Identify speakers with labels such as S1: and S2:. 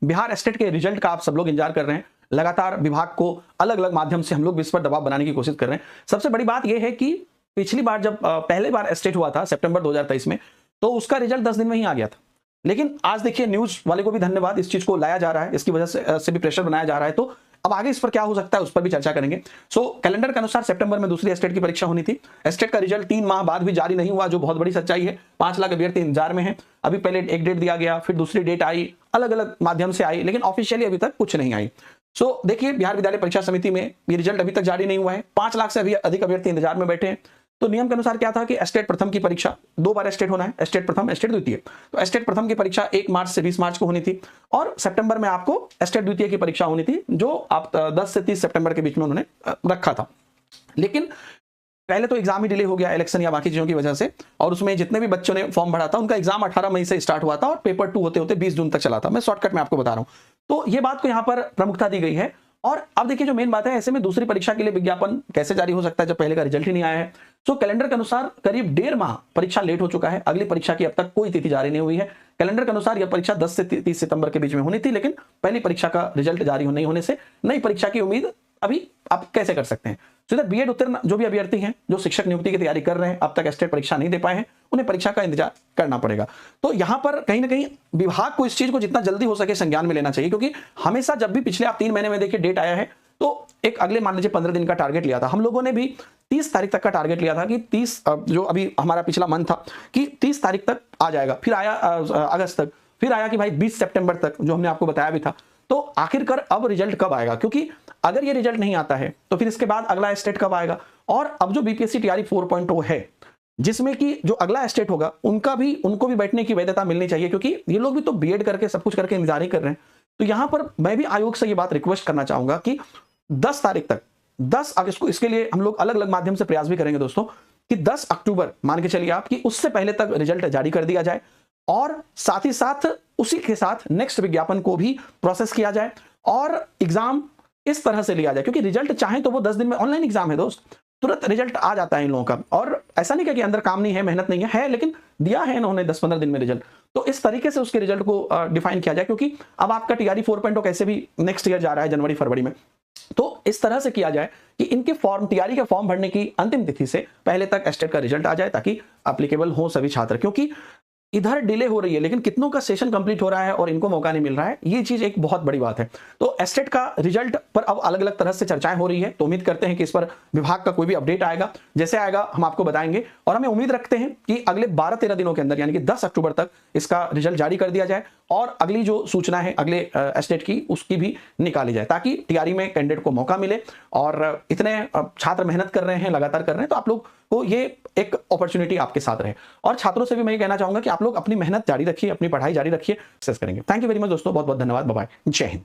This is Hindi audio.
S1: बिहार स्टेट के रिजल्ट का आप सब लोग इंतजार कर रहे हैं। लगातार विभाग को अलग अलग माध्यम से हम लोग भी इस पर दबाव बनाने की कोशिश कर रहे हैं। सबसे बड़ी बात यह है कि पिछली बार जब पहले बार स्टेट हुआ था सितंबर 2023 में, तो उसका रिजल्ट 10 दिन में ही आ गया था। लेकिन आज देखिए न्यूज वाले को भी धन्यवाद, इस चीज को लाया जा रहा है, इसकी वजह से भी प्रेशर बनाया जा रहा है। तो अब आगे इस पर क्या हो सकता है उस पर भी चर्चा करेंगे। कैलेंडर के अनुसार सितंबर में दूसरी स्टेट की परीक्षा होनी थी। स्टेट का रिजल्ट 3 माह बाद भी जारी नहीं हुआ, जो बहुत बड़ी सच्चाई है। 5 लाख अभ्यर्थी इंतजार में हैं। अभी पहले एक डेट दिया गया, फिर दूसरी डेट आई, अलग अलग माध्यम से आई, लेकिन ऑफिशियली अभी तक कुछ नहीं आई। देखिए बिहार विद्यालय परीक्षा समिति में ये रिजल्ट अभी तक जारी नहीं हुआ है। 5 लाख से अधिक अभ्यर्थी इंतजार में बैठे हैं। तो नियम के अनुसार क्या था कि स्टेट प्रथम की परीक्षा 2 बार स्टेट होना है, स्टेट प्रथम स्टेट द्वितीय। तो स्टेट प्रथम की परीक्षा 1 मार्च से 20 मार्च को होनी थी, और सितंबर में आपको स्टेट द्वितीय की परीक्षा होनी थी, जो आप 10 से 30 सितंबर के बीच में उन्होंने रखा था। लेकिन पहले तो एग्जाम ही डिले हो गया इलेक्शन या बाकी चीजों की वजह से, और उसमें जितने भी बच्चों ने फॉर्म भरा था उनका एग्जाम 18 मई से स्टार्ट हुआ था और पेपर 2 होते होते 20 जून तक चला था। मैं शॉर्टकट में आपको बता रहा हूं। तो ये बात को यहां पर प्रमुखता दी गई है। और अब देखिए जो मेन बात है, ऐसे में दूसरी परीक्षा के लिए विज्ञापन कैसे जारी हो सकता है जब पहले का रिजल्ट ही नहीं आया है। कैलेंडर के अनुसार करीब 1.5 माह परीक्षा लेट हो चुका है। अगली परीक्षा की अब तक कोई तिथि जारी नहीं हुई है। कैलेंडर के अनुसार यह परीक्षा 10 से 30 सितंबर के बीच में होनी थी, लेकिन पहली परीक्षा का रिजल्ट जारी नहीं होने से नई परीक्षा की उम्मीद अभी आप कैसे कर सकते हैं। इधर बीएड उत्तीर्ण जो भी अभ्यर्थी हैं, जो शिक्षक नियुक्ति की तैयारी कर रहे हैं, अब तक स्टेट परीक्षा नहीं दे पाए हैं, उन्हें परीक्षा का इंतजार करना पड़ेगा। तो यहां पर कहीं ना कहीं विभाग को इस चीज को जितना जल्दी हो सके संज्ञान में लेना चाहिए, क्योंकि हमेशा जब भी पिछले आप 3 महीने में देखिए डेट आया है, तो एक अगले मान लीजिए 15 दिन का टारगेट लिया था। हम लोगों ने भी 30 तारीख तक का टारगेट लिया था कि 30 जो अभी हमारा पिछला मंथ था कि 30 तारीख तक आ जाएगा, फिर आया अगस्त तक, फिर आया कि भाई 20 सितंबर तक, जो हमने आपको बताया भी था। तो आखिरकार अब रिजल्ट कब आएगा, क्योंकि अगर ये रिजल्ट नहीं आता है तो फिर इसके बाद अगला स्टेट कब आएगा। और अब जो बीपीएससी टीआरई 4.0 है, जिसमें कि जो अगला स्टेट होगा उनको भी बैठने की वैधता मिलनी चाहिए, क्योंकि ये लोग भी तो बीएड करके सब कुछ करके इंतजार ही कर रहे हैं। तो यहां पर मैं भी आयोग से ये बात रिक्वेस्ट करना चाहूंगा कि 10 तारीख तक, 10 अगस्त को, इसके लिए हम लोग अलग अलग माध्यम से प्रयास भी करेंगे दोस्तों, कि 10 अक्टूबर मान के चलिए आप कि उससे पहले तक रिजल्ट जारी कर दिया जाए, और साथ ही साथ उसी के साथ नेक्स्ट विज्ञापन को भी प्रोसेस किया जाए और एग्जाम इस तरह से लिया जाए, क्योंकि रिजल्ट चाहे तो वो 10 दिन में, ऑनलाइन एग्जाम है दोस्त, तुरंत रिजल्ट आ जाता है इन लोगों का। और ऐसा नहीं कि अंदर काम नहीं है, मेहनत नहीं है, लेकिन दिया है इन्होंने 10-15 दिन में रिजल्ट। तो इस तरीके से उसके रिजल्ट को डिफाइन किया जाए, क्योंकि अब आपका टीआरई 4.0 कैसे भी नेक्स्ट ईयर जा रहा है, जनवरी फरवरी में। तो इस तरह से किया जाए कि इनके फॉर्म, टीआरई के फॉर्म भरने की अंतिम तिथि से पहले तक स्टेट का रिजल्ट आ जाए, ताकि एप्लीकेबल हो सभी छात्र। क्योंकि इधर डिले हो रही है, लेकिन कितनों का सेशन कंप्लीट हो रहा है और इनको मौका नहीं मिल रहा है, ये चीज एक बहुत बड़ी बात है। तो स्टेट का रिजल्ट पर अब अलग अलग तरह से चर्चाएं हो रही है। तो उम्मीद करते हैं कि इस पर विभाग का कोई भी अपडेट आएगा, जैसे आएगा हम आपको बताएंगे। और हमें उम्मीद रखते हैं कि अगले 12-13 दिनों के अंदर, यानी कि 10 अक्टूबर तक इसका रिजल्ट जारी कर दिया जाए, और अगली जो सूचना है अगले स्टेट की, उसकी भी निकाली जाए, ताकि टीआरई में कैंडिडेट को मौका मिले। और इतने छात्र मेहनत कर रहे हैं, लगातार कर रहे हैं, तो आप लोग को ये एक अपॉर्चुनिटी आपके साथ रहे। और छात्रों से भी मैं ये कहना चाहूंगा कि आप लोग अपनी मेहनत जारी रखिए, अपनी पढ़ाई जारी रखिए, सक्सेस करेंगे। थैंक यू वेरी मच दोस्तों, बहुत बहुत धन्यवाद, बाय बाय, जय हिंद।